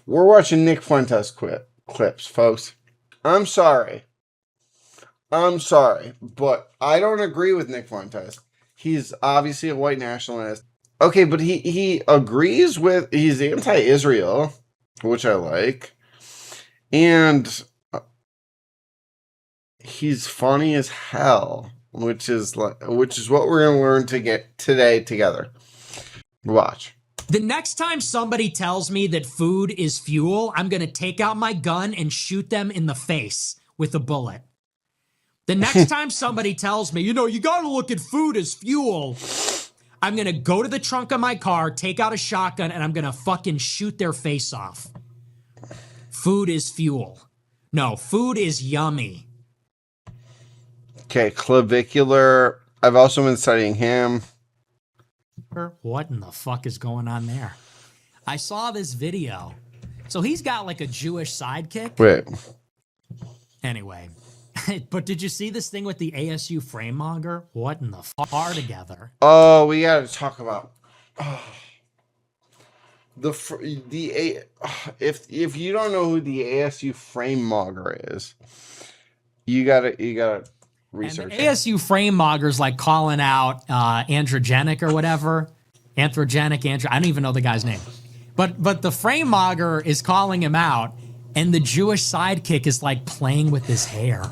We're watching Nick Fuentes clips, folks. I'm sorry, but I don't agree with Nick Fuentes. He's obviously a white nationalist. Okay, but he agrees with, he's anti-Israel, which I like, and he's funny as hell, which is what we're gonna learn to get today together. Watch. The next time somebody tells me that food is fuel, I'm gonna take out my gun and shoot them in the face with a bullet. The next time somebody tells me, you gotta look at food as fuel, I'm gonna go to the trunk of my car, take out a shotgun, and I'm gonna fucking shoot their face off. Food is fuel. No, food is yummy. Okay, Clavicular. I've also been studying him. What in the fuck is going on there? I saw this video. So he's got like a Jewish sidekick. Wait. Anyway. But did you see this thing with the ASU framemonger? What in the fuck are together? Oh, we gotta talk about if you don't know who the ASU framemonger is, you gotta research. And the ASU framemonger's like calling out androgenic or whatever, I don't even know the guy's name, but the framemonger is calling him out, and the Jewish sidekick is like playing with his hair.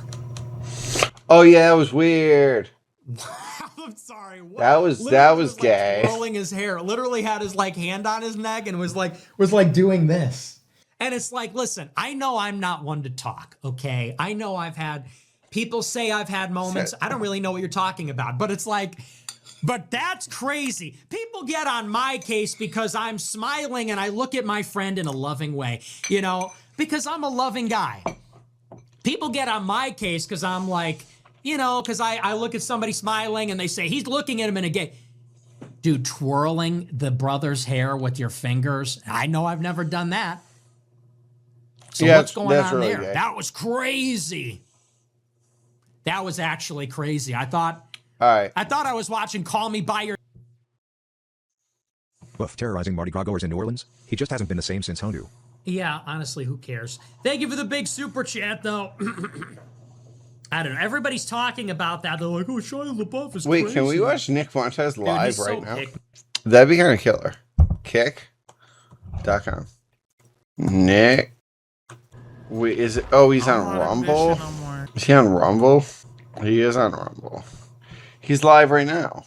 Oh yeah, that was weird. I'm sorry. What? That was gay. Like, rolling his hair. Literally had his like hand on his neck and was like doing this. And it's like, listen, I know I'm not one to talk. Okay, I know people say I've had moments. I don't really know what you're talking about, but it's like, but that's crazy. People get on my case because I'm smiling and I look at my friend in a loving way, because I'm a loving guy. People get on my case because I'm like, because I look at somebody smiling and they say, he's looking at him in a gay. Dude, twirling the brother's hair with your fingers. I know I've never done that. So yeah, what's going on really there? Gay. That was crazy. That was actually crazy. I thought I was watching Call Me By Your... Buff terrorizing Mardi Gras goers in New Orleans. He just hasn't been the same since Hondu. Yeah, honestly, who cares? Thank you for the big super chat, though. I don't know. Everybody's talking about that. They're like, oh, Shia LaBeouf is crazy. Wait, can we watch Nick Fuentes live right now? That'd be kind of killer. Kick.com. Nick. Wait, is it? Oh, he's on Rumble? Is he on Rumble? He is on Rumble. He's live right now.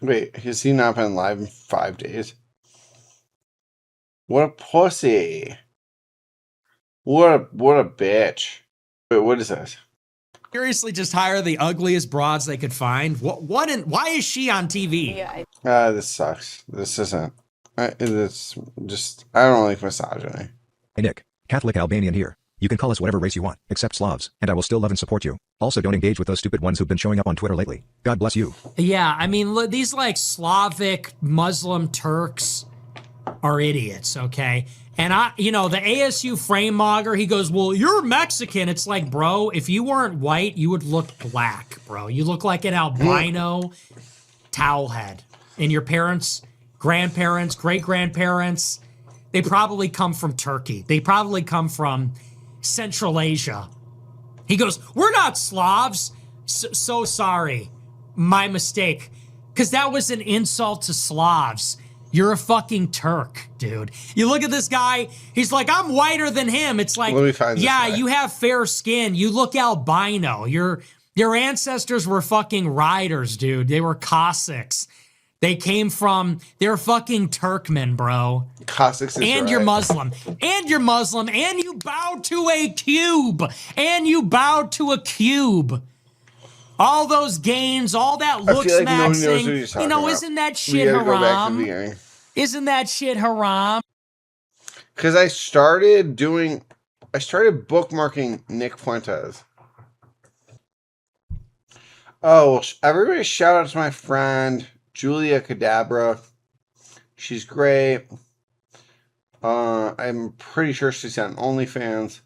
Wait, has he not been live in 5 days? What a pussy. What a bitch. Wait, what is this? Seriously, just hire the ugliest broads they could find. Why is she on TV? Yeah, this sucks. This isn't. It's just, I don't like misogyny. Hey Nick, Catholic Albanian here. You can call us whatever race you want, except Slavs, and I will still love and support you. Also, don't engage with those stupid ones who've been showing up on Twitter lately. God bless you. Yeah, I mean, look, these like Slavic Muslim Turks are idiots, okay? And the ASU framemonger, he goes, well, you're Mexican. It's like, bro, if you weren't white, you would look black, bro. You look like an albino towel head. And your parents, grandparents, great-grandparents, they probably come from Turkey. They probably come from Central Asia. He goes, we're not Slavs. So sorry. My mistake. Because that was an insult to Slavs. You're a fucking Turk, dude. You look at this guy, he's like, I'm whiter than him. It's like, let me find this guy. You have fair skin. You look albino. Your ancestors were fucking riders, dude. They were Cossacks. They're fucking Turkmen, bro. Cossacks is and right. You're Muslim. And you're Muslim. And you bow to a cube. All those gains, all that looks like maxing. No isn't that shit haram? Isn't that shit haram? Because I started bookmarking Nick Fuentes. Oh, everybody shout out to my friend Julia Cadabra. She's great. I'm pretty sure she's on OnlyFans.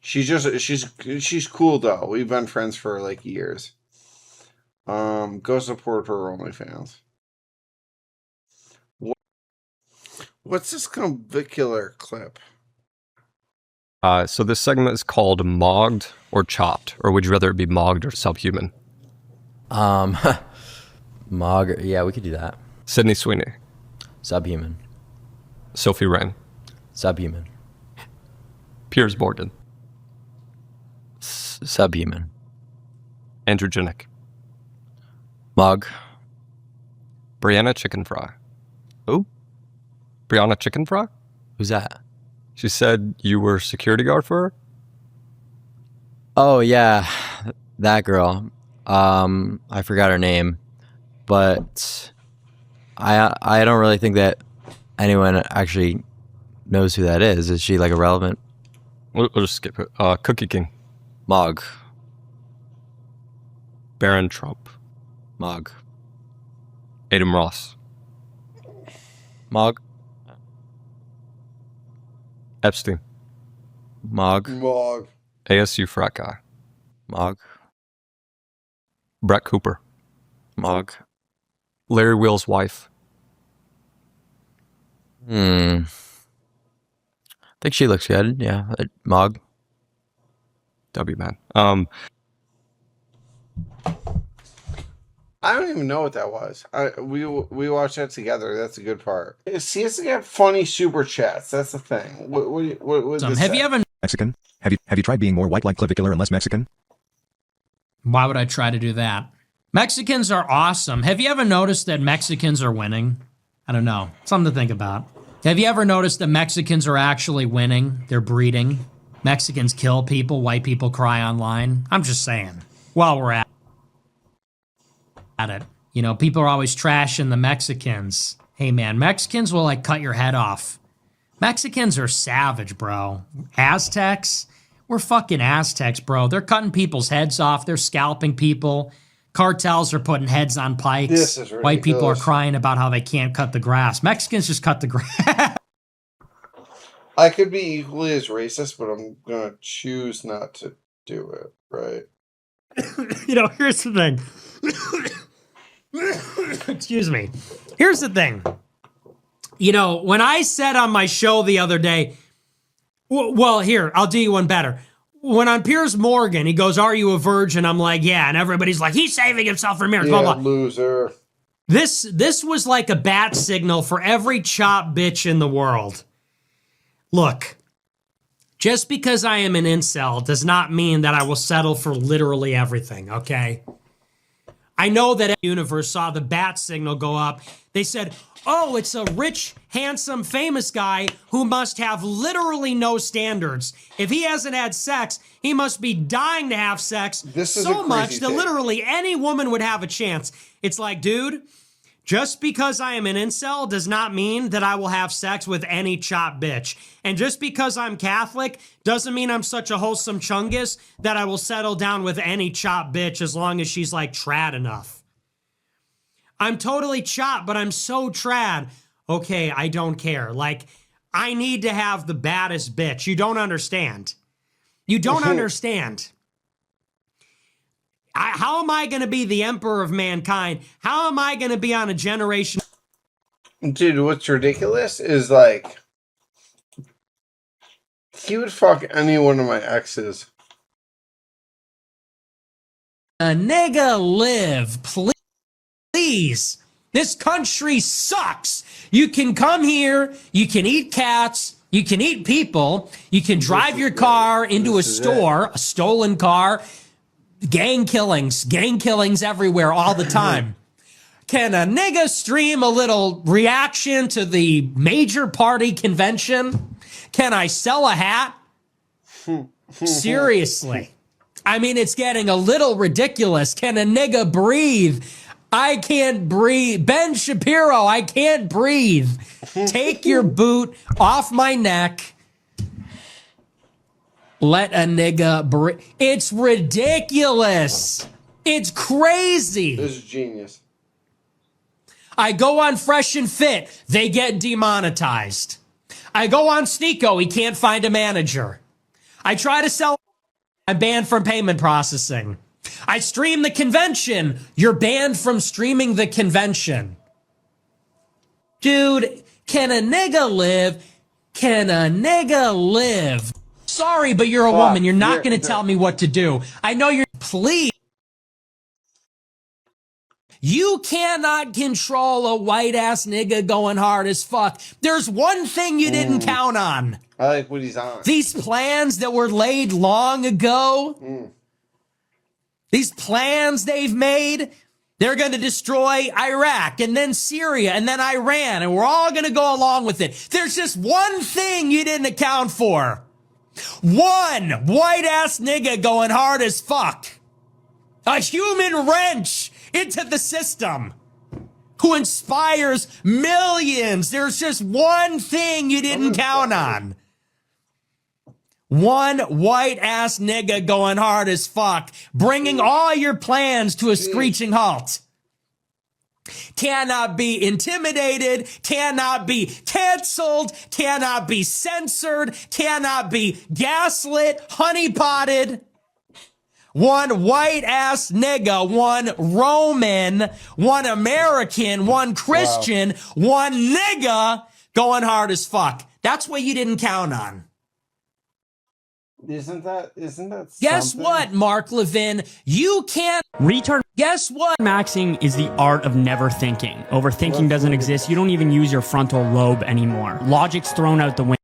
She's cool though. We've been friends for like years. Go support her OnlyFans. What's this clavicular clip? So this segment is called Mogged or Chopped, or would you rather it be Mogged or Subhuman? Mog. Yeah, we could do that. Sydney Sweeney, Subhuman. Sophie Wren, Subhuman. Piers Morgan, Subhuman. Andrew Janik, Mog. Brianna Chicken Fry. Who? Brianna Chicken Fry? Who's that? She said you were security guard for her? Oh yeah, that girl. I forgot her name, but I don't really think that anyone actually knows who that is. Is she like irrelevant? We'll just skip it. Cookie King, Mog. Barron Trump, Mog. Adam Ross, Mog. Epstein, Mog. Mog. ASU frat guy, Mog. Brett Cooper, Mog. Larry Wheel's wife, I think she looks good. Yeah, Mog. W man. I don't even know what that was. We watched that together. That's a good part. See, it's got funny super chats. That's the thing. What Have you ever? Mexican? Have you tried being more white like Clavicular and less Mexican? Why would I try to do that? Mexicans are awesome. Have you ever noticed that Mexicans are winning? I don't know. Something to think about. Have you ever noticed that Mexicans are actually winning? They're breeding. Mexicans kill people. White people cry online. I'm just saying. While we're at it. You know, people are always trashing the Mexicans. Hey, man, Mexicans will, like, cut your head off. Mexicans are savage, bro. Aztecs? We're fucking Aztecs, bro. They're cutting people's heads off. They're scalping people. Cartels are putting heads on pikes. This is ridiculous. White people are crying about how they can't cut the grass. Mexicans just cut the grass. I could be equally as racist, but I'm going to choose not to do it, right? You know, here's the thing. Excuse me. Here's the thing. You know, when I said on my show the other day, well, here, I'll do you one better. When on Piers Morgan, he goes, "Are you a virgin?" I'm like, "Yeah." And everybody's like, "He's saving himself for marriage." Yeah, Blah, blah. loser. This was like a bat signal for every chop bitch in the world. Look, just because I am an incel does not mean that I will settle for literally everything, okay? I know that the universe saw the bat signal go up. They said, "Oh, it's a rich, handsome, famous guy who must have literally no standards. If he hasn't had sex, he must be dying to have sex This is so a much crazy that take. literally any woman would have a chance." It's like, dude, just because I am an incel does not mean that I will have sex with any chop bitch. And just because I'm Catholic doesn't mean I'm such a wholesome chungus that I will settle down with any chop bitch as long as she's like trad enough. I'm totally chop, but I'm so trad. Okay, I don't care. Like, I need to have the baddest bitch. You don't understand. You don't understand. How am I going to be the emperor of mankind? How am I going to be on a generation? Dude, what's ridiculous is, like, he would fuck any one of my exes. A nigga live, please. This country sucks. You can come here, you can eat cats, you can eat people, you can drive your car into a store, a stolen car, gang killings everywhere all the time. Can a nigga stream a little reaction to the major party convention? Can I sell a hat? Seriously. I mean, it's getting a little ridiculous. Can a nigga breathe? I can't breathe. Ben Shapiro, I can't breathe. Take your boot off my neck. Let a nigga breathe. It's ridiculous. It's crazy. This is genius. I go on Fresh and Fit. They get demonetized. I go on Sneeko. He can't find a manager. I try to sell. I'm banned from payment processing. I stream the convention. You're banned from streaming the convention. Dude, Can a nigga live? Can a nigga live? Sorry, but you're a woman. You're not going to tell me what to do. I know you're... Please. You cannot control a white-ass nigga going hard as fuck. There's one thing you didn't count on. I like what he's on. These plans that were laid long ago, these plans they've made, they're going to destroy Iraq and then Syria and then Iran, and we're all going to go along with it. There's just one thing you didn't account for. One white-ass nigga going hard as fuck. A human wrench into the system who inspires millions. There's just one thing you didn't count on. One white-ass nigga going hard as fuck, bringing all your plans to a screeching halt. Cannot be intimidated, cannot be canceled, cannot be censored, cannot be gaslit, honeypotted. One white-ass nigga, one Roman, one American, one Christian, one nigga going hard as fuck. That's what you didn't count on. Isn't that Guess something? what, Mark Levin? You can't... Retard Guess what? maxing is the art of never thinking. Overthinking doesn't exist. You don't even use your frontal lobe anymore. Logic's thrown out the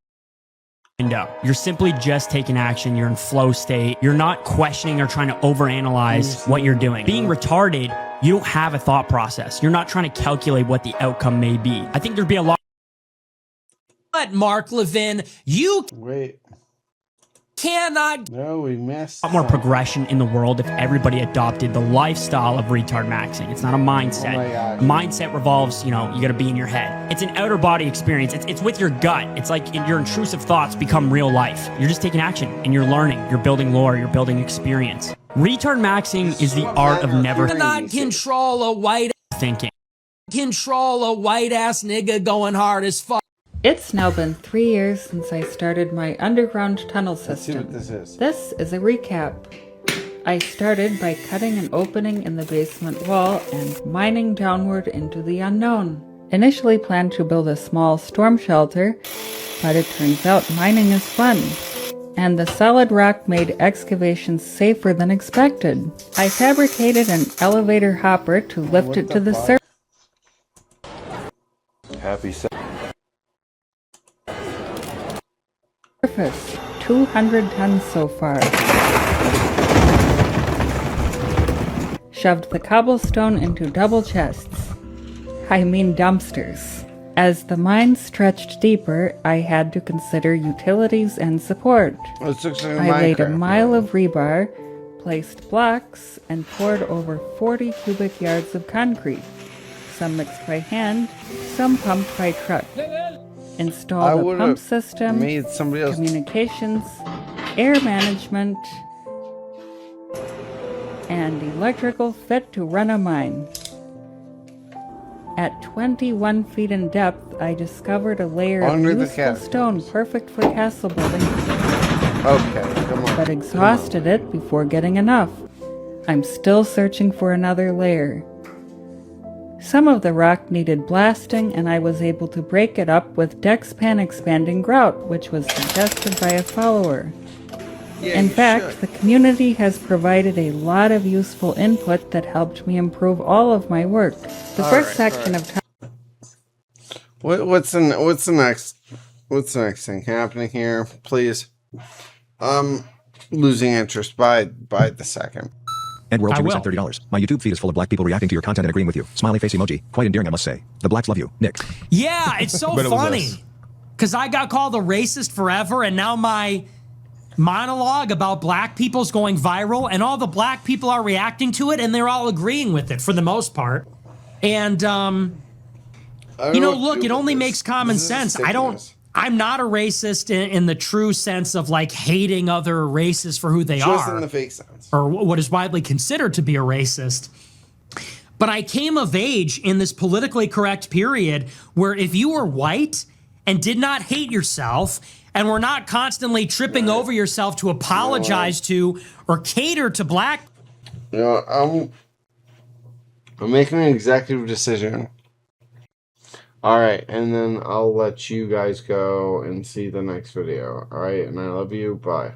window. You're simply just taking action. You're in flow state. You're not questioning or trying to overanalyze what you're doing. Being retarded, you don't have a thought process. You're not trying to calculate what the outcome may be. I think there'd be a lot... What, Mark Levin? You Wait. cannot... No, we missed. A lot more progression in the world if everybody adopted the lifestyle of retard maxing. It's not a mindset. Oh my gosh. Mindset revolves, you gotta be in your head. It's an outer body experience. It's with your gut. It's like your intrusive thoughts become real life. You're just taking action and you're learning. You're building lore. You're building experience. Retard maxing is the art of never cannot control a white... thinking. Control a white-ass nigga going hard as fuck. It's now been 3 years since I started my underground tunnel Let's see system. what this is. This is a recap. I started by cutting an opening in the basement wall and mining downward into the unknown. Initially planned to build a small storm shelter, but it turns out mining is fun. And the solid rock made excavations safer than expected. I fabricated an elevator hopper to lift it to the surface. Happy Surface, 200 tons so far. Shoved the cobblestone into double chests. I mean dumpsters. As the mine stretched deeper, I had to consider utilities and support. Let's look at I laid a Minecraft. mile of rebar, placed blocks, and poured over 40 cubic yards of concrete. Some mixed by hand, some pumped by truck. I Installed a would've pump system, made somebody else. communications, air management, and electrical fit to run a mine. At 21 feet in depth, I discovered a layer Under of the useful catacombs. stone perfect for castle building, Okay, come on. but exhausted it before getting enough. I'm still searching for another layer. Some of the rock needed blasting, and I was able to break it up with Dexpan expanding grout, which was suggested by a follower. Yeah, In you fact, should. the community has provided a lot of useful input that helped me improve all of my work. The first section of time What's the next thing happening here? Please. Losing interest by the second. And World I 2 will. sent $30. My YouTube feed is full of black people reacting to your content and agreeing with you. Smiley face emoji. Quite endearing, I must say. The blacks love you. Nick. Yeah, it's so But it was funny. us. Because I got called a racist forever, and now my monologue about black people's going viral, and all the black people are reacting to it, and they're all agreeing with it for the most part. And, look, it only makes common sense. I'm not a racist in the true sense of like hating other races for who they Just are. in the fake sense. Or what is widely considered to be a racist. But I came of age in this politically correct period where if you were white and did not hate yourself and were not constantly tripping over yourself to apologize to or cater to black, I'm making an executive decision. Alright, and then I'll let you guys go and see the next video. Alright, and I love you. Bye.